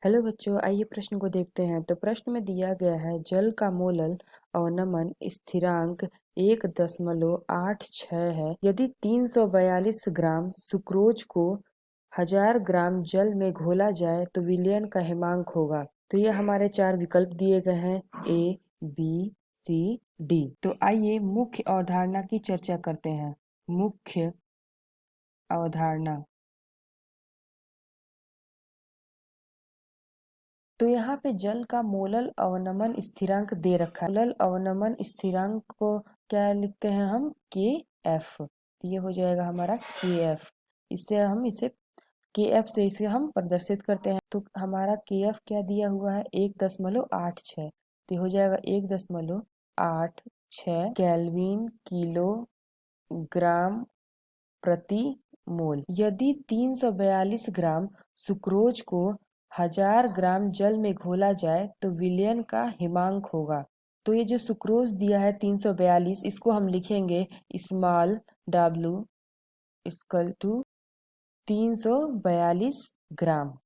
Hello बच्चों, आइए प्रश्न को देखते हैं। तो प्रश्न में दिया गया है जल का मोलल अवनमन स्थिरांक 1.86 है। यदि 342 ग्राम सुक्रोज को 1000 ग्राम जल में घोला जाए तो विलयन का हिमांक होगा। तो ये हमारे चार विकल्प दिए गए हैं, ए, बी, सी, डी। तो आइए मुख्य अवधारणा की चर्चा करते हैं। मुख्य अवधारणा। तो यहाँ पे जल का मोलल अवनमन स्थिरांक दे रखा है। मोलल अवनमन स्थिरांक को क्या लिखते हैं हम, के एफ। तो ये हो जाएगा हमारा के एफ। इसे के एफ से इसे हम प्रदर्शित करते हैं। तो हमारा के एफ क्या दिया हुआ है, 1.86। तो ये हो जाएगा 1.86 केल्विन किलो ग्राम प्रति मोल। यदि 342 ग्राम सुक्रोज को 1000 ग्राम जल में घोला जाए तो विलयन का हिमांक होगा। तो ये जो सुक्रोज दिया है 342, इसको हम लिखेंगे स्मॉल w इक्वल टू 342 ग्राम।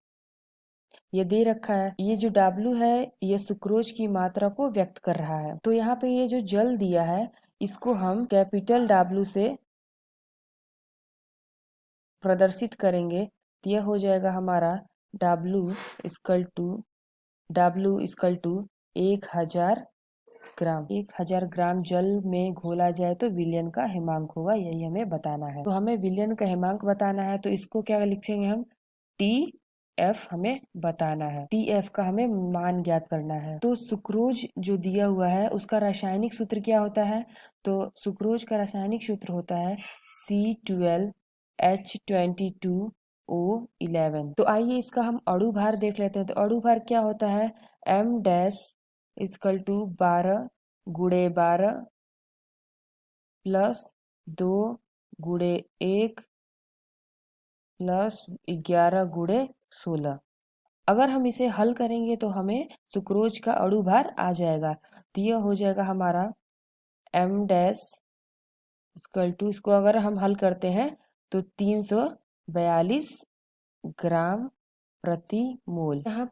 ये दे रखा है। ये जो W है ये सुक्रोज की मात्रा को व्यक्त कर रहा है। तो यहाँ पे ये जो जल दिया है इसको हम कैपिटल W से प्रदर्शित करेंगे। तो यह हो जाएगा हमारा W इक्वल टू 1000 ग्राम। 1000 ग्राम जल में घोला जाए तो विलयन का हिमांक होगा, यही हमें बताना है। तो हमें विलयन का हिमांक बताना है, तो इसको क्या लिखेंगे हम, टी एफ हमें बताना है। टी एफ का हमें मान ज्ञात करना है। तो सुक्रोज जो दिया हुआ है उसका रासायनिक सूत्र क्या होता है, तो सुक्रोज का रासायनिक सूत्र होता है C12H22O11। तो आइए इसका हम अणु भार देख लेते हैं। तो अणु भार क्या होता है, M डैश इक्वल टू 12 गुणे 12 प्लस 2 गुणे 1 प्लस 11 गुणे 16। अगर हम इसे हल करेंगे तो हमें सुक्रोज का अणु भार आ जाएगा। तो यह हो जाएगा हमारा M डैश इक्वल टू, इसको अगर हम हल करते हैं तो 342 ग्राम प्रति मोल। यहाँ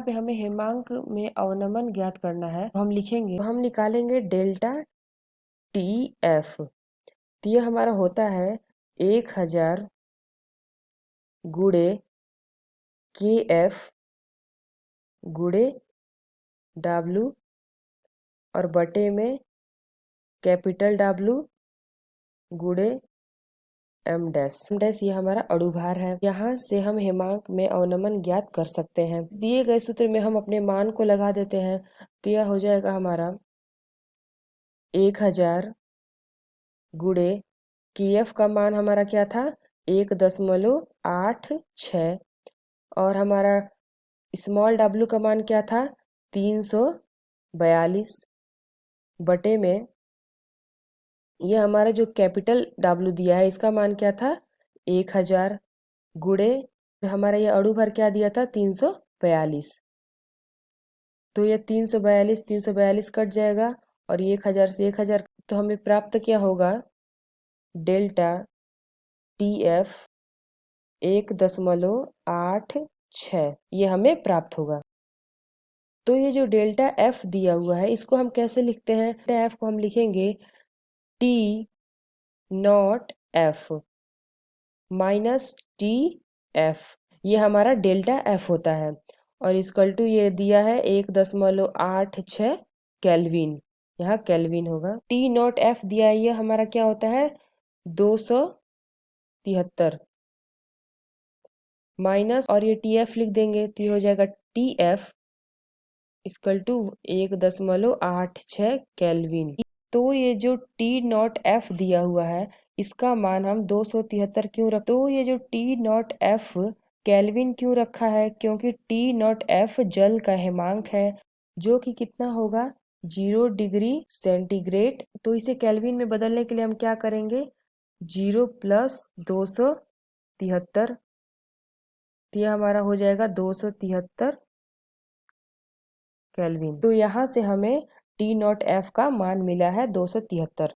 पे हमें हिमांक में अवनमन ज्ञात करना है। तो हम लिखेंगे, तो हम निकालेंगे डेल्टा टी एफ। तो यह हमारा होता है 1000 गुणे के एफ गुणे W और बटे में कैपिटल W गुणे M डैश। ये हमारा अणु भार है। यहाँ से हम हिमांक में अवनमन ज्ञात कर सकते हैं। दिए गए सूत्र में हम अपने मान को लगा देते हैं। तो यह हो जाएगा हमारा 1000 गुणे KF का मान हमारा क्या था, 1.86 और हमारा स्मॉल w का मान क्या था, 342 बटे में ये हमारा जो कैपिटल W दिया है इसका मान क्या था, 1000 गुणे हमारा ये अणु भार क्या दिया था, 342। तो ये 342 कट जाएगा और ये 1000 से 1000, तो हमें प्राप्त क्या होगा, डेल्टा टी एफ 1.86 ये हमें प्राप्त होगा। तो ये जो डेल्टा एफ दिया हुआ है इसको हम कैसे लिखते हैं, डेल्टा एफ को हम लिखेंगे T not F minus T F. ये हमारा डेल्टा एफ होता है और इक्वल टू ये दिया है 1.86 केल्विन, यहाँ केल्विन होगा। टी नॉट एफ दिया है, ये हमारा क्या होता है, 273 माइनस और ये टी एफ लिख देंगे तो ये हो जाएगा T F equal to 1.86 kelvin. तो ये जो टी नॉट एफ दिया हुआ है इसका मान हम 273 क्यों रख, तो ये जो टी नॉट एफ केल्विन क्यों रखा है, क्योंकि टी नॉट एफ जल का हिमांक है जो कि कितना होगा, 0 डिग्री सेंटीग्रेड। तो इसे केल्विन में बदलने के लिए हम क्या करेंगे, 0 प्लस 273, तो यह हमारा हो जाएगा 273 केल्विन। तो यहाँ से हमें टी नॉट एफ का मान मिला है 273।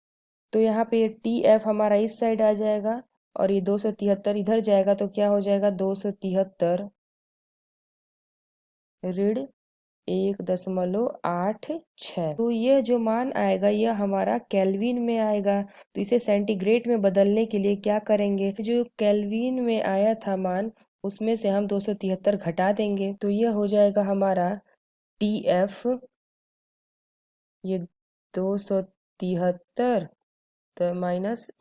तो यहाँ पे ये टी एफ हमारा इस साइड आ जाएगा और ये 273 इधर जाएगा, तो क्या हो जाएगा, 273 ऋण 1.86। तो ये जो मान आएगा यह हमारा केल्विन में आएगा। तो इसे सेंटीग्रेड में बदलने के लिए क्या करेंगे, जो केल्विन में आया था मान उसमें से हम 273 घटा देंगे। तो यह हो जाएगा हमारा TF, ये 273 तो माइनस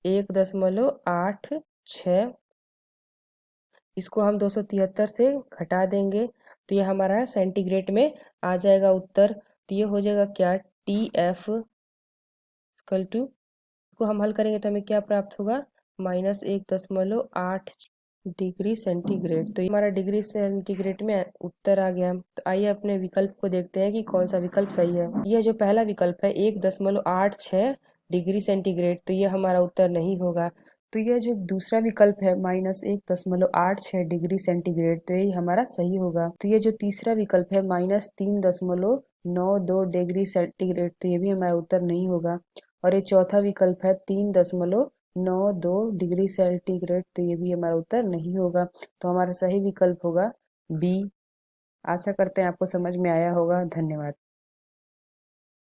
1.86, इसको हम 273 से घटा देंगे तो ये हमारा सेंटीग्रेड में आ जाएगा उत्तर। तो ये हो जाएगा क्या, TF इक्वल टू, इसको हम हल करेंगे तो हमें क्या प्राप्त होगा, -1.8 डिग्री सेंटीग्रेड। तो ये हमारा डिग्री सेंटीग्रेड में उत्तर आ गया। तो आइए अपने विकल्प को देखते हैं कि कौन सा विकल्प सही है। यह जो पहला विकल्प है 1.86 डिग्री सेंटीग्रेड, तो ये हमारा उत्तर नहीं होगा। तो यह जो दूसरा विकल्प है -1.86 डिग्री सेंटीग्रेड, तो ये हमारा सही होगा। तो ये जो तीसरा विकल्प है -3.92 डिग्री सेंटीग्रेड, तो ये भी हमारा उत्तर नहीं होगा। और ये चौथा विकल्प है 3.92 डिग्री सेंटीग्रेड, तो ये भी हमारा उत्तर नहीं होगा। तो हमारा सही विकल्प होगा बी। आशा करते हैं आपको समझ में आया होगा। धन्यवाद।